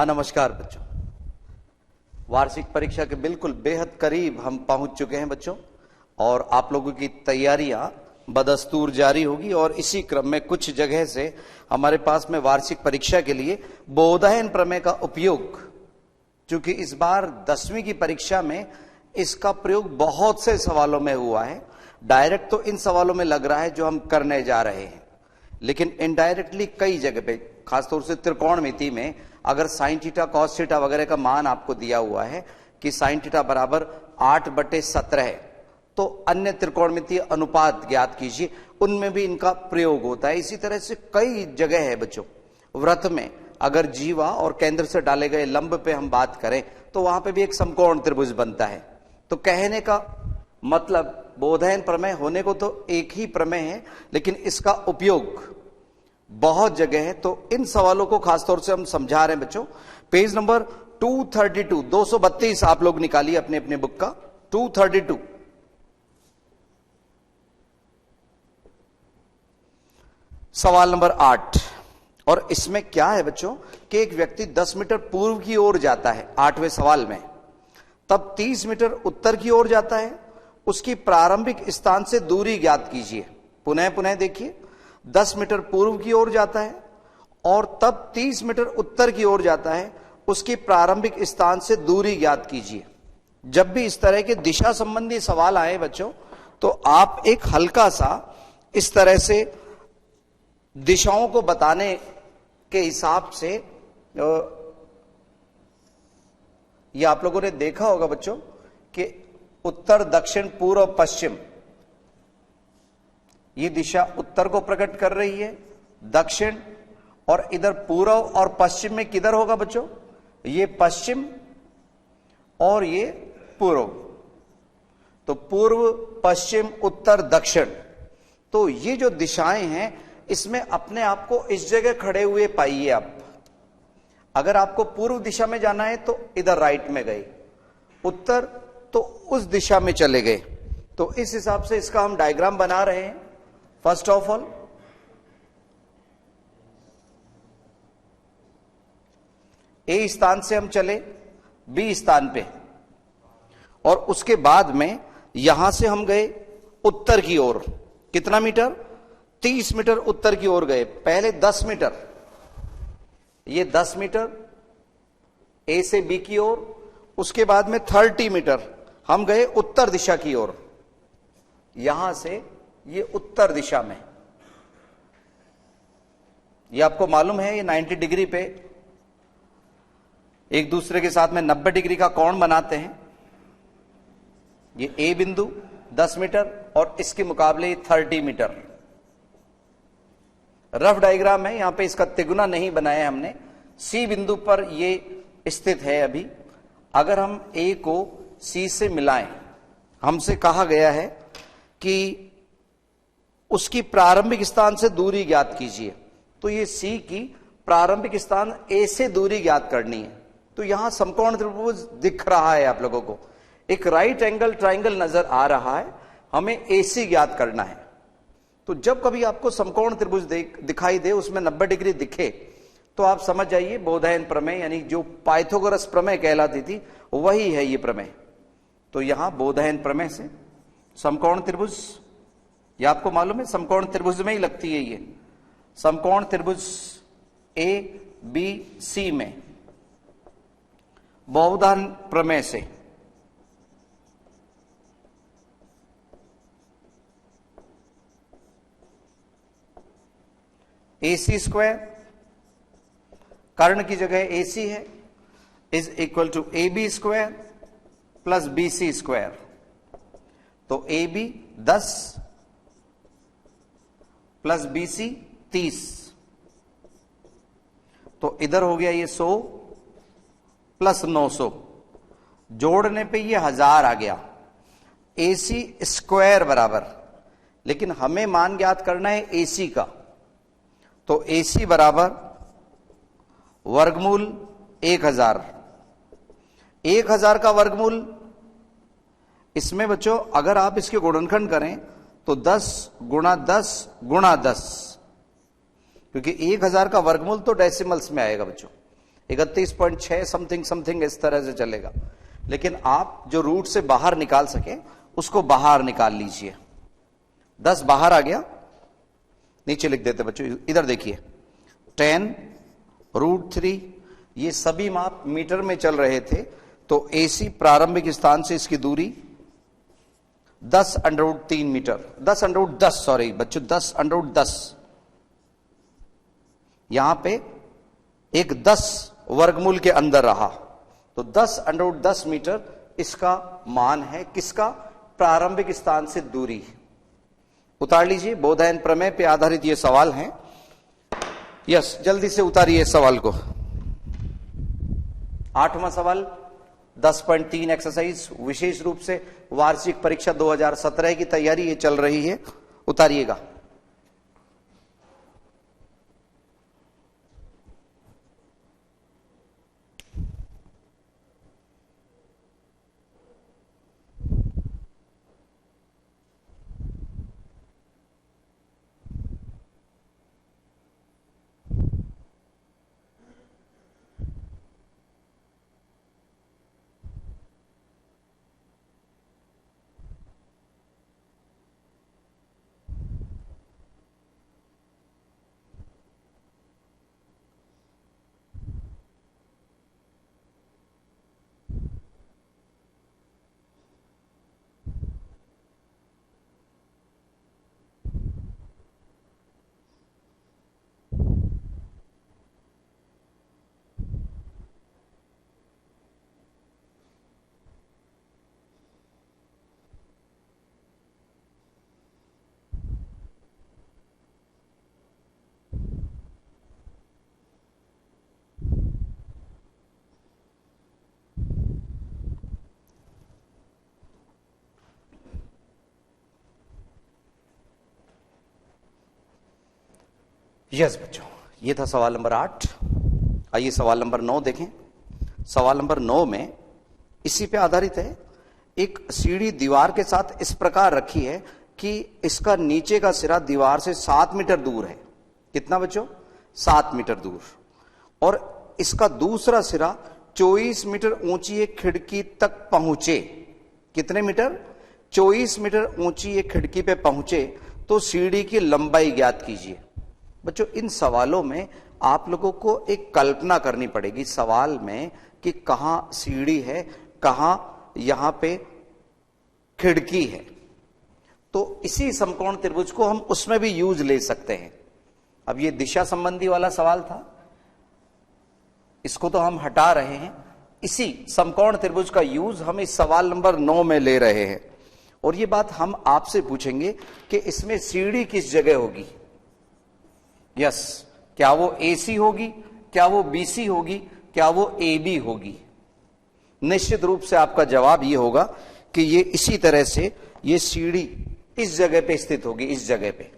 नमस्कार बच्चों। वार्षिक परीक्षा के बिल्कुल बेहद करीब हम पहुंच चुके हैं बच्चों, और आप लोगों की तैयारियां बदस्तूर जारी होगी। और इसी क्रम में कुछ जगह से हमारे पास में वार्षिक परीक्षा के लिए बोधायन प्रमेय का उपयोग, चूंकि इस बार 10वीं की परीक्षा में इसका प्रयोग बहुत से सवालों में हुआ है। डायरेक्ट तो इन सवालों में लग रहा है जो हम करने जा रहे हैं, लेकिन इनडायरेक्टली कई जगह पे, खासतौर से त्रिकोणमिति में, अगर साइन थीटा कॉस थीटा वगैरह का मान आपको दिया हुआ है कि साइन थीटा बराबर 8/17 है, तो अन्य त्रिकोणमितीय अनुपात ज्ञात कीजिए, उनमें भी इनका प्रयोग होता है। इसी तरह से कई जगह है बच्चों। व्रत में अगर जीवा और केंद्र से डाले गए लंब पे हम बात करें तो वहां पे भी एक समकोण त्रिभुज बनता है। तो कहने का मतलब बोधायन प्रमेय होने को तो एक ही प्रमेय है, लेकिन इसका उपयोग बहुत जगह है। तो इन सवालों को खासतौर से हम समझा रहे हैं बच्चों। पेज नंबर 232 232 आप लोग निकालिए अपने अपने बुक का। 232 सवाल नंबर 8। और इसमें क्या है बच्चों कि एक व्यक्ति 10 मीटर पूर्व की ओर जाता है 8वें सवाल में, तब 30 मीटर उत्तर की ओर जाता है। उसकी प्रारंभिक स्थान से दूरी ज्ञात कीजिए। पुनः देखिए, 10 मीटर पूर्व की ओर जाता है और तब 30 मीटर उत्तर की ओर जाता है। उसकी प्रारंभिक स्थान से दूरी ज्ञात कीजिए। जब भी इस तरह के दिशा संबंधी सवाल आए बच्चों, तो आप एक हल्का सा इस तरह से दिशाओं को बताने के हिसाब से, ये आप लोगों ने देखा होगा बच्चों कि उत्तर, दक्षिण, पूर्व, पश्चिम, ये दिशा उत्तर को प्रकट कर रही है, दक्षिण, और इधर पूर्व और पश्चिम में किधर होगा बच्चों? ये पश्चिम और ये पूर्व। तो पूर्व, पश्चिम, उत्तर, दक्षिण, तो ये जो दिशाएं हैं इसमें अपने आप को इस जगह खड़े हुए पाइए आप। अगर आपको पूर्व दिशा में जाना है तो इधर राइट में गए, उत्तर तो उस दिशा में चले गए। तो इस हिसाब से इसका हम डायग्राम बना रहे हैं। फर्स्ट ऑफ ऑल ए स्थान से हम चले बी स्थान पे, और उसके बाद में यहां से हम गए उत्तर की ओर। कितना मीटर? 30 मीटर उत्तर की ओर गए। पहले 10 मीटर, ये 10 मीटर ए से बी की ओर। उसके बाद में 30 मीटर हम गए उत्तर दिशा की ओर। यहां से ये उत्तर दिशा में, ये आपको मालूम है ये 90 डिग्री पे एक दूसरे के साथ में 90 डिग्री का कोण बनाते हैं। ये ए बिंदु 10 मीटर और इसके मुकाबले 30 मीटर। रफ डायग्राम है, यहां पे इसका तिगुना नहीं बनाया हमने। सी बिंदु पर ये स्थित है अभी। अगर हम ए को सी से मिलाएं, हमसे कहा गया है कि उसकी प्रारंभिक स्थान से दूरी ज्ञात कीजिए। तो ये सी की प्रारंभिक स्थान ए से दूरी ज्ञात करनी है। तो यहां समकोण त्रिभुज दिख रहा है आप लोगों को, एक राइट एंगल ट्राइंगल नजर आ रहा है। हमें एसी ज्ञात करना है। तो जब कभी आपको समकोण त्रिभुज दिखाई दे, उसमें 90 डिग्री दिखे, तो आप समझ जाइए बोधायन प्रमेय, यानी जो पाइथागोरस प्रमेय कहलाती थी वही है ये प्रमेय। तो यहां बोधायन प्रमेय से समकोण त्रिभुज, ये आपको मालूम है समकोण त्रिभुज में ही लगती है। ये समकोण त्रिभुज ए बी सी में बोधायन प्रमेय से AC स्क्वायर, कर्ण की जगह AC है, is equal to AB square plus BC square. तो AB 10 प्लस BC 30, तो इधर हो गया ये 100 प्लस 900, जोड़ने पे ये 1000 आ गया। AC स्क्वायर बराबर, लेकिन हमें मान ज्ञात करना है AC का। तो AC बराबर वर्गमूल 1000। 1000 का वर्गमूल, इसमें बच्चों अगर आप इसके गुणनखंड करें तो 10 गुणा 10 गुणा 10, क्योंकि 1000 का वर्गमूल तो डेसिमल्स में आएगा बच्चों। 31.6 समथिंग समथिंग इस तरह से चलेगा। लेकिन आप जो रूट से बाहर निकाल सके उसको बाहर निकाल लीजिए। 10 बाहर आ गया, नीचे लिख देते बच्चों, इधर देखिए 10√3, ये सभी माप मीटर में चल रहे थे। तो AC प्रारंभिक स्थान से इसकी दूरी 10√3 मीटर, 10√10 सॉरी बच्चों 10√10, यहां पे एक 10 वर्गमूल के अंदर रहा, तो 10√10 मीटर इसका मान है। किसका? प्रारंभिक स्थान से दूरी। उतार लीजिए, बोधायन प्रमेय पे आधारित ये सवाल है। यस, जल्दी से उतारिए सवाल को। 8वां सवाल 10.3 एक्सरसाइज, विशेष रूप से वार्षिक परीक्षा 2017 की तैयारी ये चल रही है, उतारिएगा। यस बच्चों, ये था सवाल नंबर 8। आइए सवाल नंबर 9 देखें। सवाल नंबर 9 में इसी पे आधारित है। एक सीढ़ी दीवार के साथ इस प्रकार रखी है कि इसका नीचे का सिरा दीवार से 7 मीटर दूर है। कितना बच्चों? 7 मीटर दूर। और इसका दूसरा सिरा 24 मीटर ऊंची एक खिड़की तक पहुंचे। कितने मीटर? 24 मीटर ऊंची एक खिड़की पे पहुंचे तो सीढ़ी की लंबाई ज्ञात कीजिए। बच्चों, इन सवालों में आप लोगों को एक कल्पना करनी पड़ेगी सवाल में कि कहां सीढ़ी है, कहां यहां पे खिड़की है। तो इसी समकोण त्रिभुज को हम उसमें भी यूज ले सकते हैं। अब ये दिशा संबंधी वाला सवाल था, इसको तो हम हटा रहे हैं। इसी समकोण त्रिभुज का यूज हम इस सवाल नंबर 9 में ले रहे हैं। और ये बात हम आपसे पूछेंगे कि इसमें सीढ़ी किस जगह होगी। यस, क्या वो AC होगी, क्या वो BC होगी, क्या वो AB होगी? निश्चित रूप से आपका जवाब ये होगा कि ये इसी तरह से ये सीढ़ी इस जगह पे स्थित होगी। इस जगह पे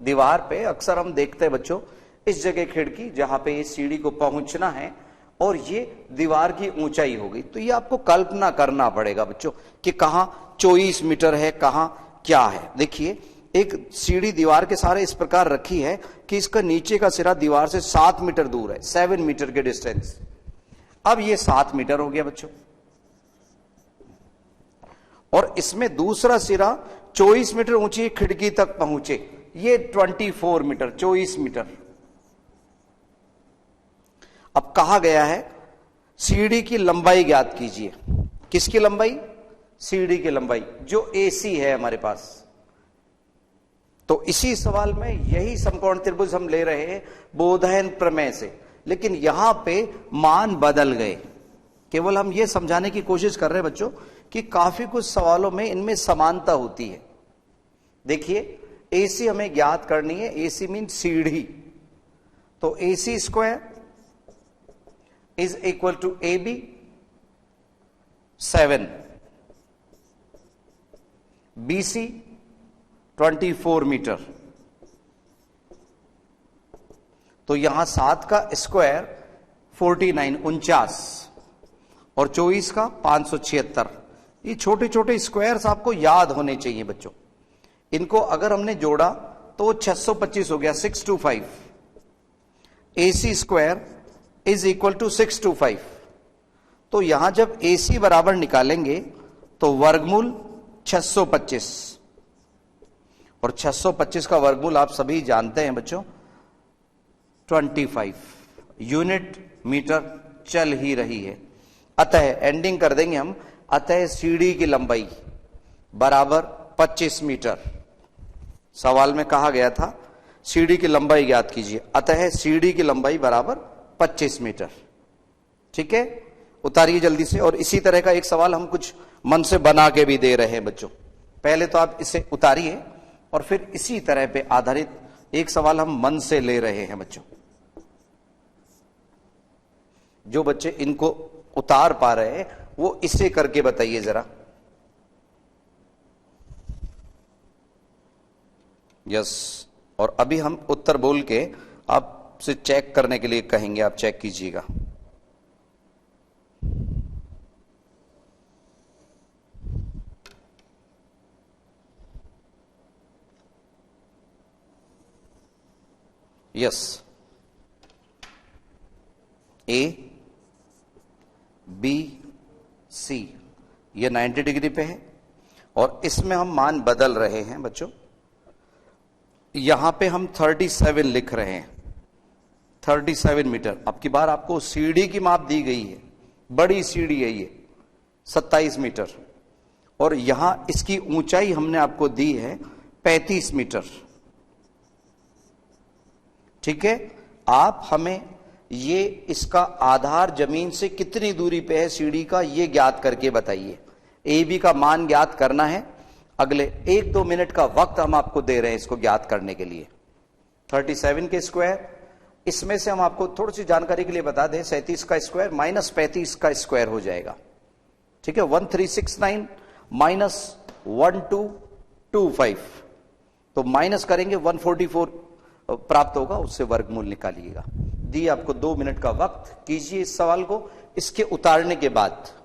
दीवार पे अक्सर हम देखते हैं बच्चों, इस जगह खिड़की जहां पे ये सीढ़ी को पहुंचना है और ये दीवार की ऊंचाई होगी। तो ये आपको कल्पना करना पड़ेगा बच्चों कि कहां 24 मीटर है, कहां क्या है। देखिए, एक सीढ़ी दीवार के सहारे इस प्रकार रखी है कि इसका नीचे का सिरा दीवार से 7 मीटर दूर है, 7 मीटर के डिस्टेंस। अब ये 7 मीटर हो गया बच्चों, और इसमें दूसरा सिरा 24 मीटर ऊंची खिड़की तक पहुंचे, ये 24 मीटर, 24 मीटर। अब कहा गया है सीढ़ी की लंबाई ज्ञात कीजिए। किसकी लंबाई? सीढ़ी की लंबाई, जो AC है हमारे पास। तो इसी सवाल में यही समकोण त्रिभुज हम ले रहे हैं बोधायन प्रमेय से, लेकिन यहां पे मान बदल गए। केवल हम ये समझाने की कोशिश कर रहे हैं बच्चों कि काफी कुछ सवालों में इनमें समानता होती है। देखिए, AC हमें ज्ञात करनी है। AC मीन सीढ़ी, तो AC square is equal to AB 7, BC 24 metre. तो यहां 7 का स्क्वायर 49, 49, और 24 का 576। ये छोटे छोटे स्क्वायर्स आपको याद होने चाहिए बच्चों। इनको अगर हमने जोड़ा तो 625 हो गया, 625। AC square is equal to 625। तो यहां जब AC बराबर निकालेंगे तो वर्गमूल 625, और 625 का वर्गमूल आप सभी जानते हैं बच्चों 25 यूनिट मीटर चल ही रही है। अतः एंडिंग कर देंगे हम, अतः सीढ़ी की लंबाई बराबर 25 मीटर। सवाल में कहा गया था सीढ़ी की लंबाई ज्ञात कीजिए, अतः सीढ़ी की लंबाई बराबर 25 मीटर। ठीक है, उतारिए जल्दी से। और इसी तरह का एक सवाल हम कुछ मन से बना के भी दे रहे हैं बच्चों। पहले तो आप इसे उतारिए और फिर इसी तरह पे आधारित एक सवाल हम मन से ले रहे हैं बच्चों। जो बच्चे इनको उतार पा रहे हैं वो इसे करके बताइए जरा। यस, और अभी हम उत्तर बोल के आपसे चेक करने के लिए कहेंगे, आप चेक कीजिएगा। यस, A, B, C ये 90 डिग्री पे है और इसमें हम मान बदल रहे हैं बच्चों। यहां पे हम 37 लिख रहे हैं, 37 मीटर। अब की बार आपको सीढ़ी की माप दी गई है, बड़ी सीढ़ी है ये 27 मीटर, और यहां इसकी ऊंचाई हमने आपको दी है 35 मीटर। ठीक है, आप हमें ये इसका आधार जमीन से कितनी दूरी पे है सीढ़ी का, ये ज्ञात करके बताइए। AB का मान ज्ञात करना है। अगले 1-2 मिनट का वक्त हम आपको दे रहे हैं इसको ज्ञात करने के लिए। 37 के स्क्वायर, इसमें से हम आपको थोड़ी सी जानकारी के लिए बता दें 37 का स्क्वायर माइनस 35 का स्क्वायर हो जाएगा। ठीक है, 1369 माइनस 1225, तो माइनस करेंगे 144 प्राप्त होगा, उससे वर्गमूल निकालिएगा। दी आपको 2 मिनट का वक्त, कीजिए इस सवाल को। इसके उतारने के बाद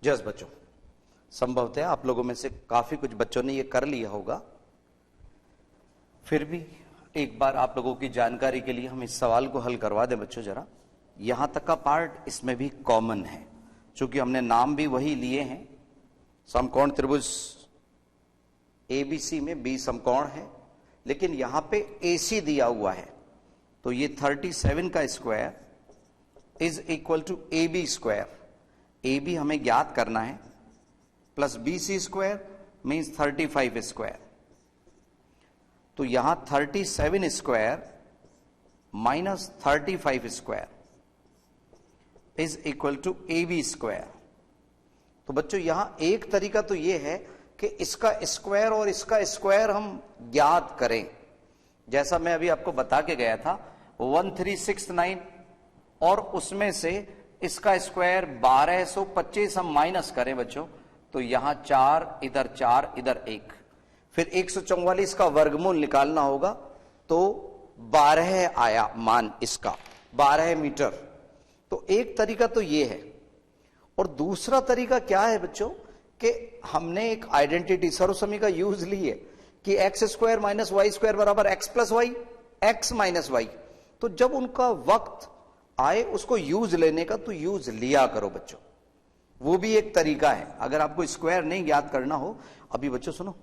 जस बच्चों, संभवतः आप लोगों में से काफी कुछ बच्चों ने ये कर लिया होगा, फिर भी एक बार आप लोगों की जानकारी के लिए हम इस सवाल को हल करवा दें बच्चों जरा। यहां तक का पार्ट इसमें भी कॉमन है, क्योंकि हमने नाम भी वही लिए हैं। समकोण त्रिभुज ABC में B समकोण है, लेकिन यहां पे AC दिया हुआ है, तो ये 37 का square is equal to AB square. AB हमें ज्ञात करना है, plus BC square means 35 square. तो यहां 37 square minus 35 square is equal to AB square. तो बच्चों यहां एक तरीका तो यह है कि इसका स्क्वायर और इसका स्क्वायर हम ज्ञात करें, जैसा मैं अभी आपको बता के गया था 1369, और उसमें से इसका स्क्वायर 1225 हम माइनस करें बच्चों, तो यहां 4, इधर 4, इधर 1। फिर 144 का वर्गमूल निकालना होगा, तो 12 आया मान इसका, 12 मीटर। तो एक तरीका तो ये है। और दूसरा तरीका क्या है बच्चों, कि हमने एक आइडेंटिटी सर्वसमी का यूज ली है कि x square minus y square बराबर x plus y, x minus y. तो जब उनका वक्त आए उसको यूज लेने का, तो यूज लिया करो बच्चों, वो भी एक तरीका है। अगर आपको स्क्वायर नहीं ज्ञात करना हो, अभी बच्चों सुनो,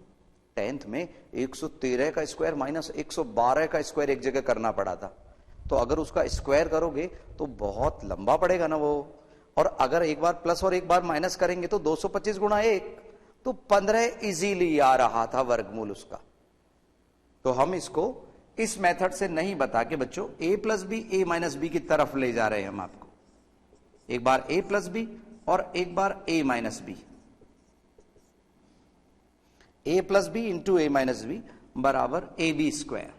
10th में 113 का स्क्वायर माइनस 112 का स्क्वायर एक जगह करना पड़ा था। तो अगर उसका स्क्वायर करोगे तो बहुत लंबा पड़ेगा ना वो। और अगर एक बार प्लस और एक बार माइनस करेंगे तो 225 गुणा 1, तो 15 इजीली आ रहा था वर्गमूल उसका। तो हम इसको इस मेथड से नहीं बता के बच्चों a plus B, A minus B की तरफ ले जा रहे हैं हम आपको। एक बार a प्लस बी और एक बार a minus B. a plus B into A minus B बराबर ए बी स्क्वायर।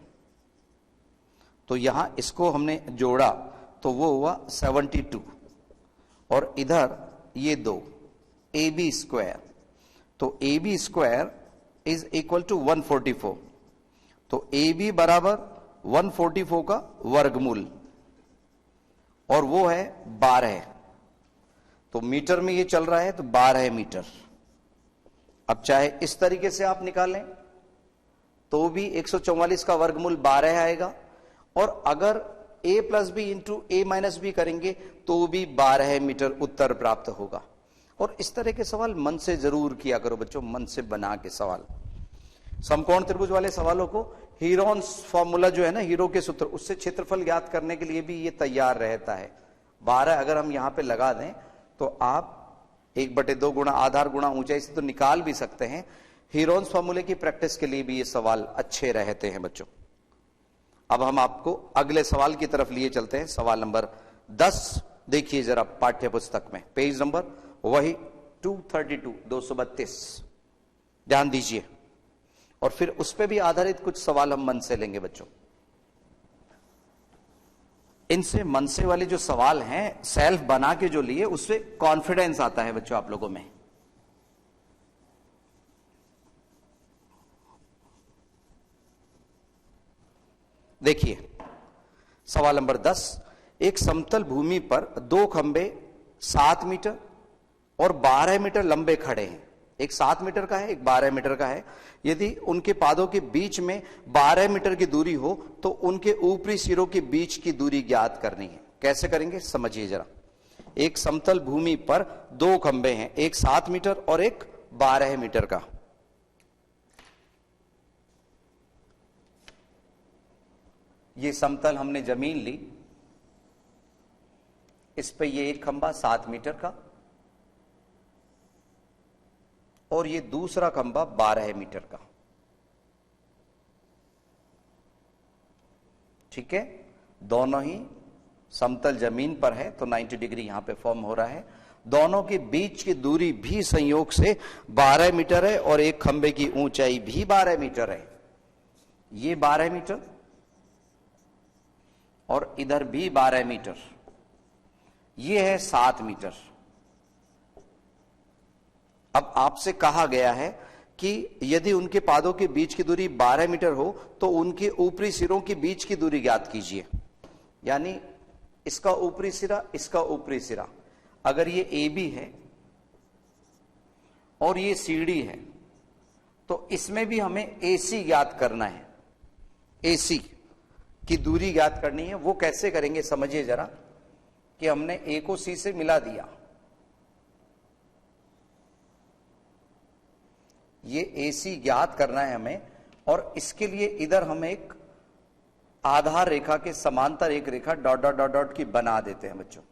तो यहां इसको हमने जोड़ा तो वो हुआ 72, और इधर ये 2, ए बी स्क्वायर। तो A B square is equal to 144। तो ए बी बराबर 144 का वर्गमूल, और वो है 12। तो मीटर में ये चल रहा है, तो 12 मीटर। अब चाहे इस तरीके से आप निकालें तो भी 144 का वर्गमूल 12 आएगा, और अगर a plus B into A minus B करेंगे तो भी 12 मीटर उत्तर प्राप्त होगा। और इस तरह के सवाल मन से जरूर किया करो बच्चों, मन से बना के सवाल। समकोण त्रिभुज वाले सवालों को हीरोन्स फॉर्मूला जो है ना, हीरो के सूत्र, उससे क्षेत्रफल ज्ञात करने के लिए भी ये तैयार रहता है। 12 अगर हम यहां पे लगा दें तो आप 1/2 गुणा आधार गुणा ऊंचाई से तो निकाल भी सकते हैं। हीरोन्स फॉर्मूले की प्रैक्टिस के लिए भी ये सवाल अच्छे रहते हैं बच्चों। अब हम आपको अगले सवाल की तरफ लिए चलते हैं। सवाल नंबर 10 देखिए जरा पाठ्य पुस्तक में, पेज नंबर वही 232, 232। ध्यान दीजिए, और फिर उस पर भी आधारित कुछ सवाल हम मन से लेंगे बच्चों। इनसे मन से वाले जो सवाल हैं, सेल्फ बना के जो लिए, उससे कॉन्फिडेंस आता है बच्चों आप लोगों में। देखिए सवाल नंबर 10, एक समतल भूमि पर 2 खंबे 7 मीटर और 12 मीटर लंबे खड़े हैं। एक 7 मीटर का है, एक 12 मीटर का है। यदि उनके पादों के बीच में 12 मीटर की दूरी हो तो उनके ऊपरी सिरों के बीच की दूरी ज्ञात करनी है। कैसे करेंगे समझिए जरा। एक समतल भूमि पर 2 खंबे हैं, एक 7 मीटर और एक 12 मीटर का। ये समतल हमने जमीन ली, इस पे ये एक खंबा 7 मीटर का और ये दूसरा खंबा 12 मीटर का। ठीक है, दोनों ही समतल जमीन पर है, तो 90 डिग्री यहां पे फॉर्म हो रहा है। दोनों के बीच की दूरी भी संयोग से 12 मीटर है और एक खंबे की ऊंचाई भी 12 मीटर है। ये 12 मीटर और इधर भी 12 मीटर, ये है 7 मीटर। अब आपसे कहा गया है कि यदि उनके पादों के बीच की दूरी 12 मीटर हो तो उनके ऊपरी सिरों के बीच की दूरी ज्ञात कीजिए। यानी इसका ऊपरी सिरा, इसका ऊपरी सिरा, अगर ये ए बी है और ये सी डी है तो इसमें भी हमें ए सी ज्ञात करना है। ए सी की दूरी ज्ञात करनी है। वो कैसे करेंगे समझिए जरा, कि हमने ए को सी से मिला दिया, ये ए सी ज्ञात करना है हमें, और इसके लिए इधर हम एक आधार रेखा के समांतर एक रेखा डॉट डॉट डॉट डॉट की बना देते हैं बच्चों।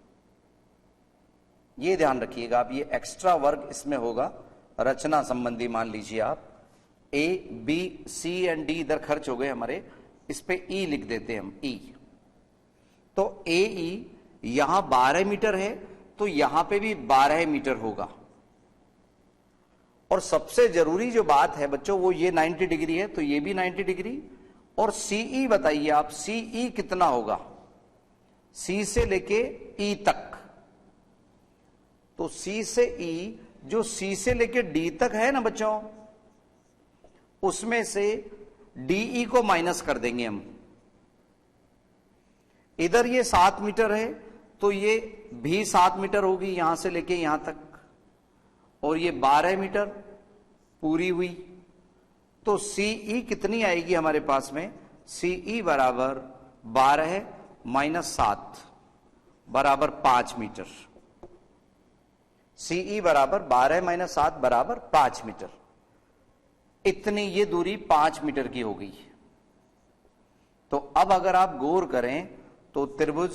ये ध्यान रखिएगा आप, ये एक्स्ट्रा वर्क इसमें होगा रचना संबंधी। मान लीजिए आप A B C and D इधर खर्च हो गए हमारे, इस पे ई लिख देते हैं हम, ई। तो ए ई यहां 12 मीटर है तो यहां पे भी 12 मीटर होगा। और सबसे जरूरी जो बात है बच्चों, वो ये 90 डिग्री है तो ये भी 90 डिग्री। और सीई बताइए आप, सीई कितना होगा, सी से लेके ई तक। तो सी से ई जो C से लेके D तक है ना बच्चों, उसमें से DE को माइनस कर देंगे हम। इधर ये 7 मीटर है तो ये भी 7 मीटर होगी यहां से लेके यहां तक, और ये 12 मीटर पूरी हुई। तो CE कितनी आएगी हमारे पास में? CE बराबर 12 माइनस 7 बराबर 5 मीटर। CE बराबर 12 माइनस 7 बराबर 5 मीटर। इतनी ये दूरी 5 मीटर की हो गई। तो अब अगर आप गौर करें तो त्रिभुज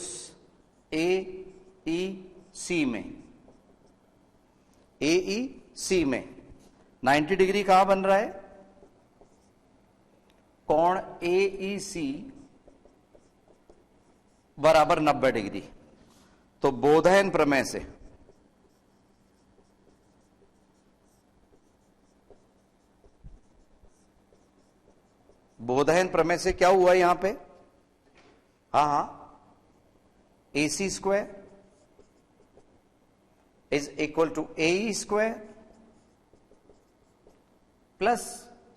AEC में 90 डिग्री कहां बन रहा है? कोण AEC बराबर 90 डिग्री। तो बोधायन प्रमेय से क्या हुआ यहां पे? हाँ, AC square is equal to AE square plus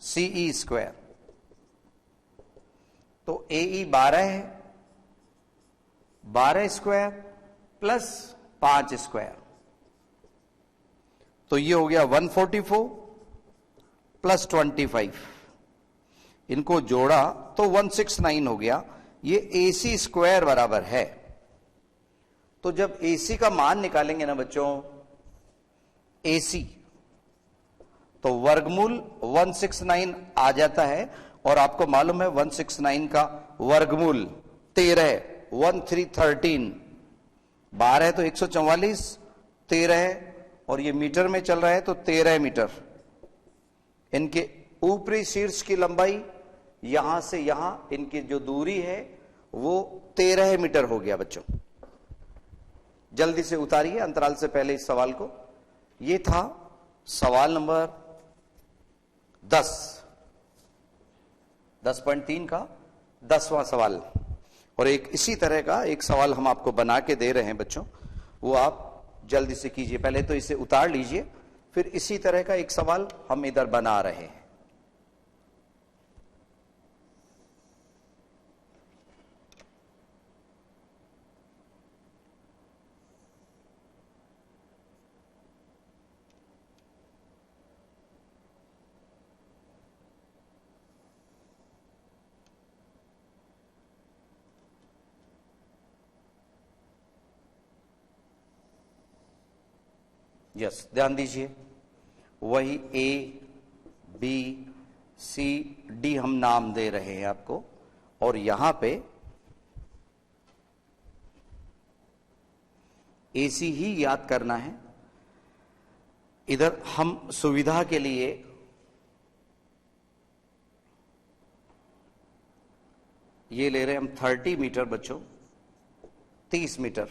CE square. तो AE 12 है, 12 स्क्वायर प्लस 5 स्क्वायर, तो ये हो गया 144 प्लस 25। इनको जोड़ा तो 169 हो गया। ये AC स्क्वायर बराबर है। तो जब AC का मान निकालेंगे ना बच्चों, AC, तो वर्गमूल 169 आ जाता है। और आपको मालूम है 169 का वर्गमूल 13, 1313, 12 तो 144, 13 और ये मीटर में चल रहा है तो 13 मीटर। इनके ऊपरी शीर्ष की लंबाई यहां से यहां इनकी जो दूरी है वो 13 मीटर हो गया बच्चों। जल्दी से उतारिए अंतराल से पहले इस सवाल को। ये था सवाल नंबर 10.3 का 10वां सवाल। और एक इसी तरह का एक सवाल हम आपको बना के दे रहे हैं बच्चों, वो आप जल्दी से कीजिए। पहले तो इसे उतार लीजिए, फिर इसी तरह का एक सवाल हम इधर बना रहे हैं। यस, ध्यान दीजिए, वही A, B, C, D हम नाम दे रहे हैं आपको। और यहां पे AC ही याद करना है। इधर हम सुविधा के लिए ये ले रहे हैं हम 30 मीटर बच्चों, 30 मीटर।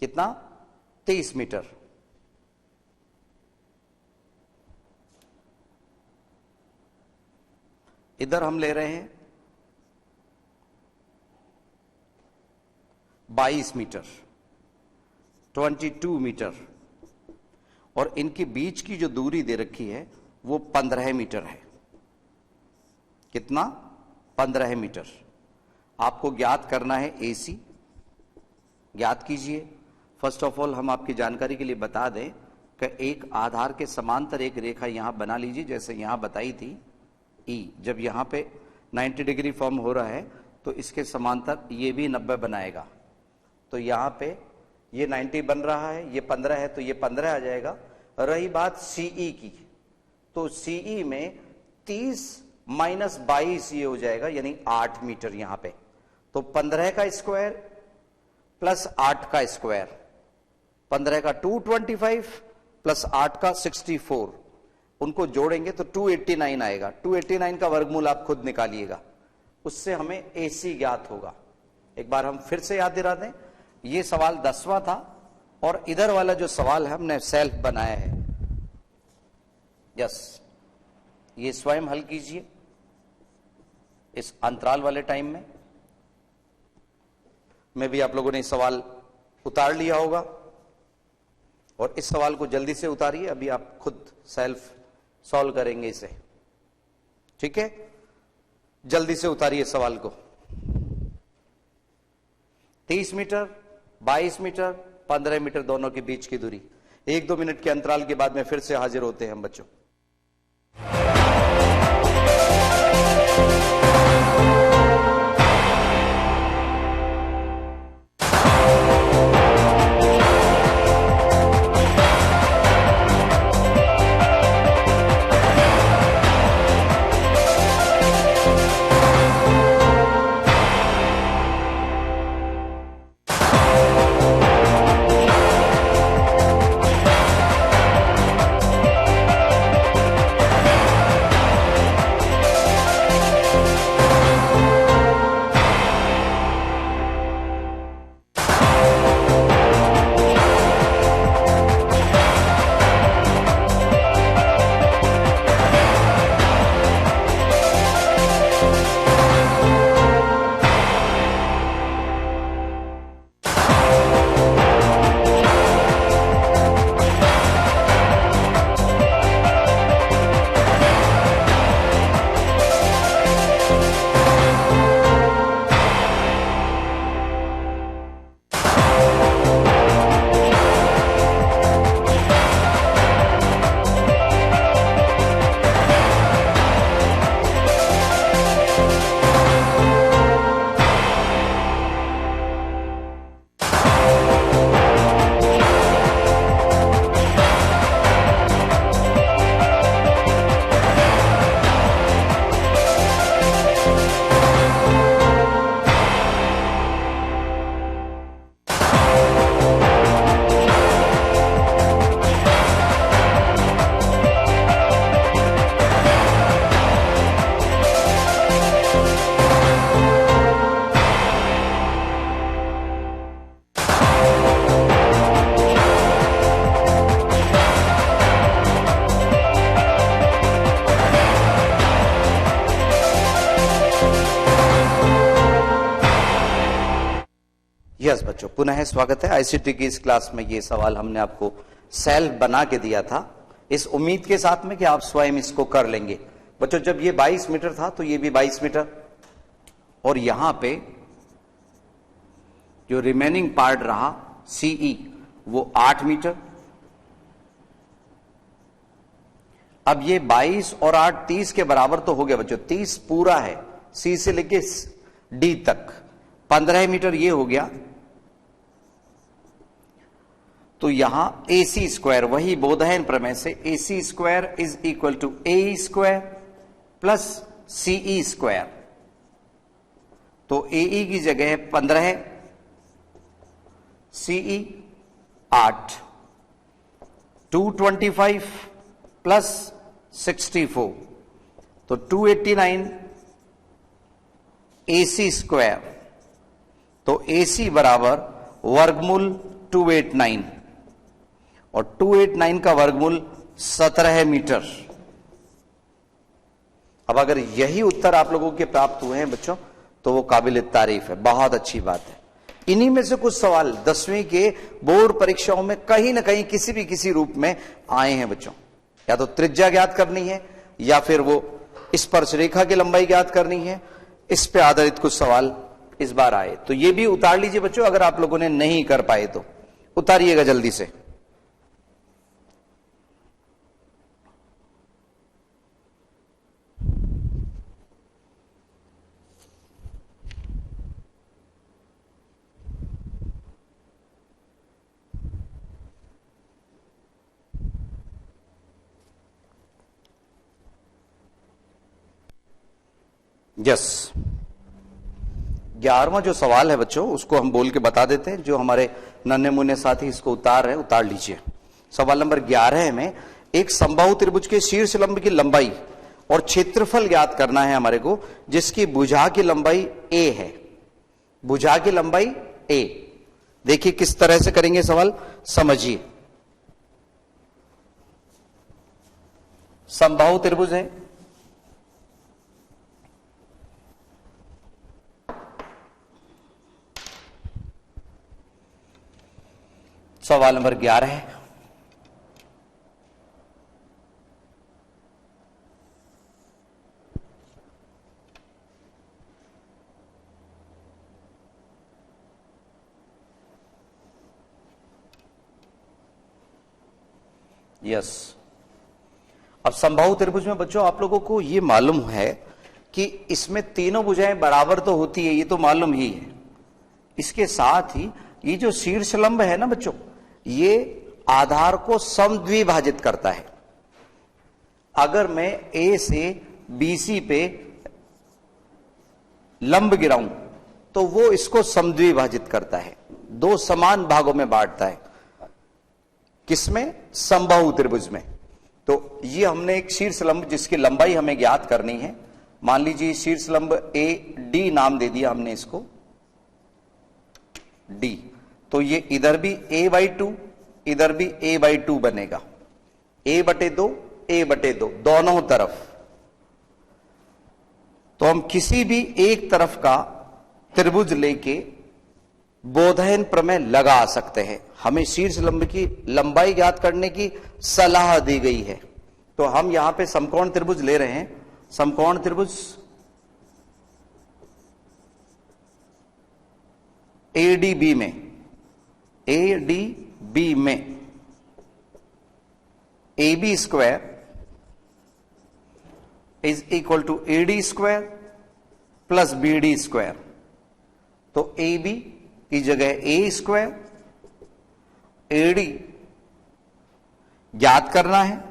कितना? 30 मीटर। इधर हम ले रहे हैं 22 मीटर, 22 मीटर। और इनके बीच की जो दूरी दे रखी है वो 15 मीटर है। कितना? 15 मीटर। आपको ज्ञात करना है AC। ज्ञात कीजिए। फर्स्ट ऑफ ऑल हम आपकी जानकारी के लिए बता दें कि एक आधार के समांतर एक रेखा यहां बना लीजिए, जैसे यहां बताई थी E। जब यहां पे 90 डिग्री फॉर्म हो रहा है तो इसके समांतर ये भी 90 बनाएगा। तो यहां पे ये 90 बन रहा है, ये 15 है तो ये 15 आ जाएगा। रही बात CE की, तो CE में 30 माइनस 22 ये हो जाएगा, यानी 8 मीटर यहां पे। तो 15 का स्क्वायर प्लस 8 का स्क्वायर, 15 का 225 प्लस 8 का 64, उनको जोड़ेंगे तो 289 आएगा। 289 का वर्गमूल आप खुद निकालिएगा, उससे हमें AC ज्ञात होगा। एक बार हम फिर से याद दिला दें, ये सवाल 10वां था और इधर वाला जो सवाल है हमने सेल्फ बनाया है। यस, ये स्वयं हल कीजिए इस अंतराल वाले टाइम में भी आप लोगों ने सवाल उतार लिया होगा। और इस सवाल को जल्दी से उतारिए, अभी आप खुद सेल्फ सॉल्व करेंगे इसे, ठीक है। जल्दी से उतारिए सवाल को। 30 मीटर, 22 मीटर, 15 मीटर दोनों के बीच की दूरी। 1-2 मिनट के अंतराल के बाद में फिर से हाजिर होते हैं हम बच्चों। यस बच्चों, पुनः स्वागत है आईसीटी की इस क्लास में। ये सवाल हमने आपको सेल्फ बना के दिया था, इस उम्मीद के साथ में कि आप स्वयं इसको कर लेंगे। बच्चों जब ये 22 मीटर था तो ये भी 22 मीटर, और यहां पे जो रिमेनिंग पार्ट रहा सीई वो 8 मीटर। अब ये 22 और 8 30 के बराबर तो हो गया बच्चों, 30 पूरा है सी से लेके डी तक, 15 मीटर ये हो गया। तो यहां AC स्क्वायर, वही बोधायन प्रमेय से AC square is equal to AE square plus CE square. तो AE की जगह 15, CE 8, 225 प्लस 64, तो 289 AC स्क्वायर। तो AC बराबर वर्गमूल 289, और 289 का वर्गमूल 17 मीटर। अब अगर यही उत्तर आप लोगों के प्राप्त हुए हैं बच्चों तो वो काबिल तारीफ है, बहुत अच्छी बात है। इन्हीं में से कुछ सवाल 10वीं के बोर्ड परीक्षाओं में कहीं ना कहीं किसी रूप में आए हैं बच्चों। या तो त्रिज्या ज्ञात करनी है, या फिर वो स्पर्श रेखा की लंबाई ज्ञात करनी है, इस पे आधारित कुछ सवाल इस बार आए। तो ये भी उतार लीजिए बच्चों, अगर आप लोगों ने नहीं कर पाए तो उतारिएगा जल्दी से। यस, 11वां जो सवाल है बच्चों उसको हम बोल के बता देते हैं। जो हमारे नन्हे मुन्ने साथी इसको उतार रहे हैं उतार लीजिए। सवाल नंबर 11 में एक समबाहु त्रिभुज के शीर्ष लंब की लंबाई और क्षेत्रफल ज्ञात करना है हमारे को, जिसकी भुजा की लंबाई a है। भुजा की लंबाई a, देखिए किस तरह से करेंगे सवाल, समझिए। समबाहु त्रिभुज है, सवाल नंबर 11 है। यस। अब समबाहु त्रिभुज में बच्चों आप लोगों को यह मालूम है कि इसमें तीनों भुजाएं बराबर तो होती है, ये तो मालूम ही है। इसके साथ ही ये जो शीर्ष लंब है ना बच्चों, ये आधार को समद्विभाजित करता है। अगर मैं ए से बीसी पे लंब गिराऊं तो वो इसको समद्विभाजित करता है, दो समान भागों में बांटता है। किसमें? समबाहु त्रिभुज में। तो ये हमने एक शीर्ष लंब जिसकी लंबाई हमें ज्ञात करनी है, मान लीजिए शीर्ष लंब ए डी नाम दे दिया हमने इसको डी। तो ये इधर भी a/2 इधर भी a/2 बनेगा, a/2 a/2 दोनों तरफ। तो हम किसी भी एक तरफ का त्रिभुज लेके बोधयन प्रमेय लगा सकते हैं। हमें शीर्ष लंब की लंबाई ज्ञात करने की सलाह दी गई है। तो हम यहां पे समकोण त्रिभुज ले रहे हैं। समकोण त्रिभुज ADB में, ADB में AB square is equal to AD square plus BD square. तो AB की जगह A स्क्वायर, AD ज्ञात करना है,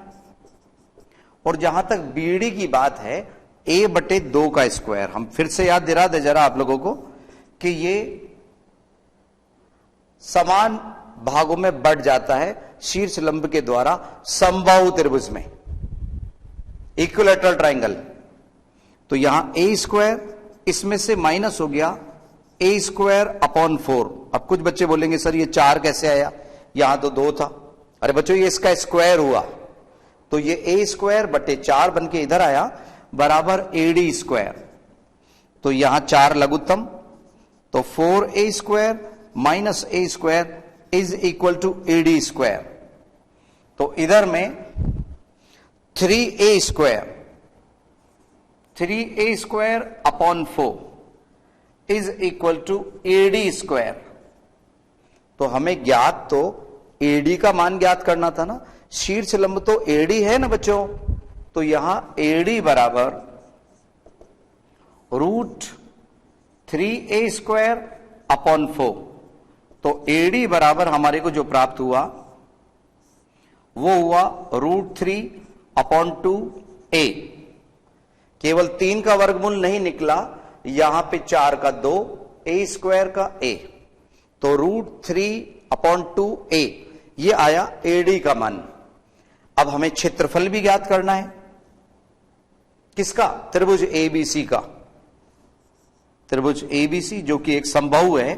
और जहां तक BD की बात है a/2 का स्क्वायर। हम फिर से याद दिला दे जरा आप लोगों को कि ये समान भागों में बढ़ जाता है शीर्ष लंब के द्वारा समबाहु त्रिभुज में, इक्विलैटरल ट्रायंगल। तो यहां a स्क्वायर इसमें से माइनस हो गया a स्क्वायर अपॉन 4। अब कुछ बच्चे बोलेंगे सर ये 4 कैसे आया, यहां तो 2 था। अरे बच्चों ये इसका स्क्वायर हुआ, तो ये a स्क्वायर बटे 4 बन के इधर आया बराबर AD स्क्वायर। तो यहां 4 लघुत्तम, तो 4a square minus a square is equal to AD square. तो इधर में 3a square, 3a square upon 4 is equal to AD square. तो हमें ज्ञात तो AD का मान ज्ञात करना था ना, शीर्ष लंब तो AD है ना बच्चों। तो यहां AD बराबर √3a स्क्वायर अपॉन 4। तो AD बराबर हमारे को जो प्राप्त हुआ वो हुआ √3/2a। केवल 3 का वर्गमूल नहीं निकला, यहां पे 4 का 2, a स्क्वायर का a। तो √3/2a ये आया AD का मान। अब हमें क्षेत्रफल भी ज्ञात करना है। किसका? त्रिभुज ABC का। त्रिभुज ABC जो कि एक समबाहु है,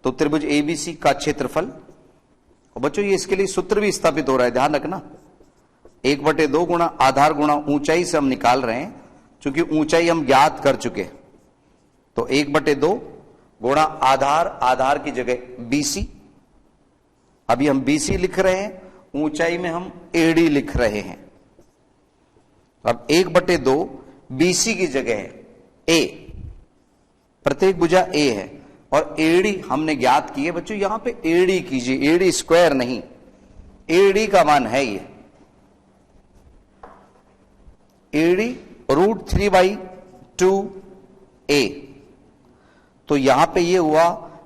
तो त्रिभुज ABC का क्षेत्रफल। और बच्चों ये इसके लिए सूत्र भी स्थापित हो रहा है, ध्यान रखना। 1/2 गुणा आधार गुणा ऊंचाई से हम निकाल रहे हैं, क्योंकि ऊंचाई हम ज्ञात कर चुके। तो 1/2 गुणा आधार, आधार की जगह BC। अभी हम BC लिख रहे हैं, ऊंचाई में हम AD लिख रहे हैं। अब 1/2 BC की जगह है A, प्रत्येक भुजा A है, और AD हमने ज्ञात की है बच्चों। यहां पे AD कीजिए, AD स्क्वायर नहीं, AD का मान है ये AD √3/2a। तो यहां पे ये हुआ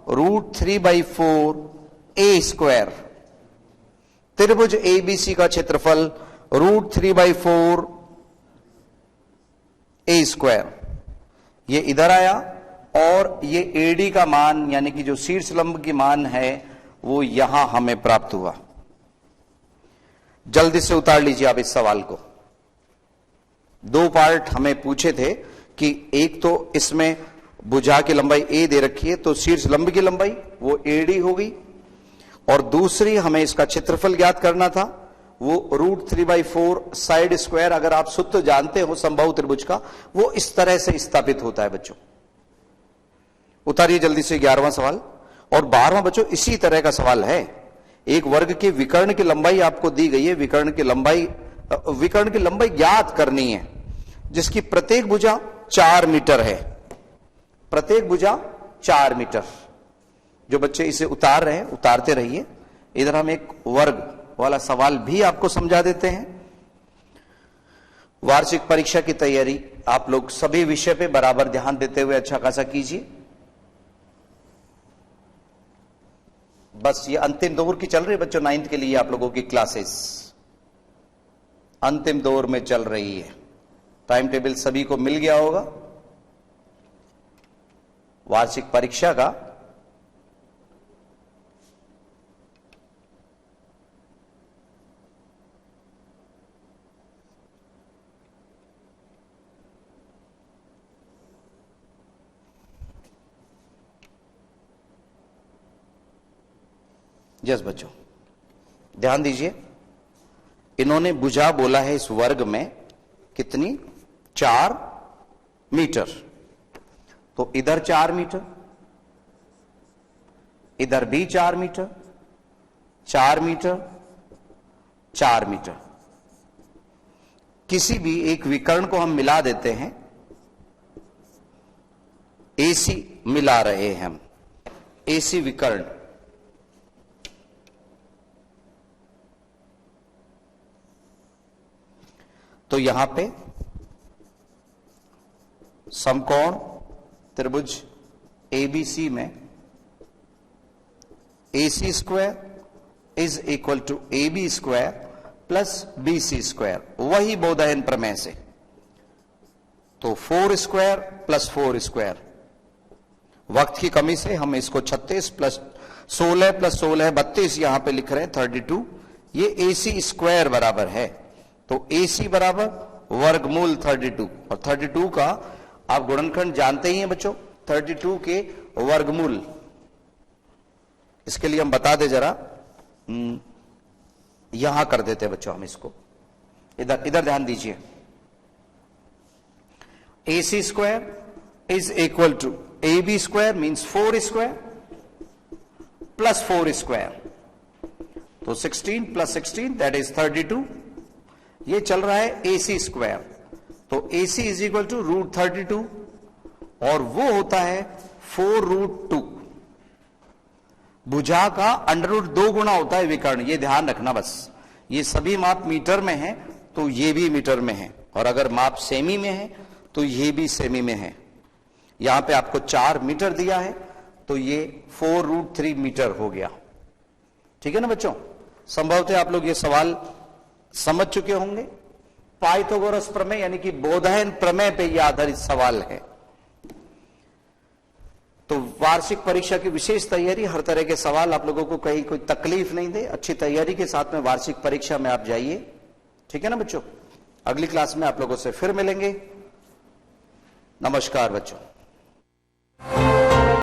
√3/4a स्क्वायर। त्रिभुज ABC का क्षेत्रफल √3/4a स्क्वायर ये इधर आया, और ये AD का मान यानी कि जो शीर्ष लंब की मान है वो यहां हमें प्राप्त हुआ। जल्दी से उतार लीजिए आप इस सवाल को। 2 पार्ट हमें पूछे थे कि एक तो इसमें भुजा की लंबाई a दे रखी है, तो शीर्ष लंब की लंबाई वो AD हो गई, और दूसरी हमें इसका क्षेत्रफल ज्ञात करना था, वो √3/4 साइड स्क्वायर। अगर आप सूत्र जानते हो समबाहु त्रिभुज का, वो इस तरह से स्थापित होता है बच्चों। उतारिए जल्दी से 11वां सवाल। और 12वां बच्चों इसी तरह का सवाल है। एक वर्ग के विकर्ण की लंबाई आपको दी गई है, विकर्ण की लंबाई ज्ञात करनी है, जिसकी प्रत्येक भुजा 4 मीटर है। प्रत्येक भुजा 4 मीटर। जो बच्चे इसे उतार रहे हैं उतारते रहिए। इधर हम एक वर्ग वाला सवाल भी आपको समझा देते हैं। वार्षिक परीक्षा की तैयारी आप लोग सभी विषय पे बराबर ध्यान देते हुए अच्छा खासा कीजिए। बस ये अंतिम दौर की चल रही है बच्चों, 9th के लिए आप लोगों की क्लासेस अंतिम दौर में चल रही है। टाइम टेबल सभी को मिल गया होगा वार्षिक परीक्षा का। यस बच्चों ध्यान दीजिए, इन्होंने भुजा बोला है इस वर्ग में कितनी, 4 मीटर। तो इधर 4 मीटर, इधर भी 4 मीटर, 4 मीटर, 4 मीटर। किसी भी एक विकर्ण को हम मिला देते हैं, एसी मिला रहे हैं हम, एसी विकर्ण। तो यहां पे समकोण त्रिभुज एबीसी में AC square is equal to AB square plus BC square, वही बोधायन प्रमेय से। तो 4 स्क्वायर प्लस 4 स्क्वायर, वक्त की कमी से हम इसको 36 प्लस 16 प्लस 16 32 यहां पे लिख रहे हैं 32। ये AC स्क्वायर बराबर है, तो AC बराबर वर्गमूल 32, और 32 का आप गुणनखंड जानते ही हैं बच्चों, 32 के वर्गमूल। इसके लिए हम बता दे जरा, यहां कर देते हैं बच्चों हम इसको, इधर ध्यान दीजिए। AC square is equal to AB square means 4 square plus 4 square, तो 16 प्लस 16 दैट इज 32। ये चल रहा है AC स्क्वायर, तो AC इज इक्वल टू √32, और वो होता है 4√2। भुजा का √2 गुना होता है विकर्ण, ये ध्यान रखना बस। ये सभी माप मीटर में है तो ये भी मीटर में है, और अगर माप सेमी में है तो ये भी सेमी में है। यहां पे आपको 4 मीटर दिया है तो ये 4√3 मीटर हो गया। ठीक है ना बच्चों, संभवतः आप लोग ये सवाल समझ चुके होंगे। पाइथागोरस प्रमेय यानी कि बोधायन प्रमेय पे यह आधारित सवाल है। तो वार्षिक परीक्षा की विशेष तैयारी, हर तरह के सवाल आप लोगों को कहीं कोई तकलीफ नहीं दे, अच्छी तैयारी के साथ में वार्षिक परीक्षा में आप जाइए। ठीक है ना बच्चों, अगली क्लास में आप लोगों से फिर मिलेंगे। नमस्कार बच्चों।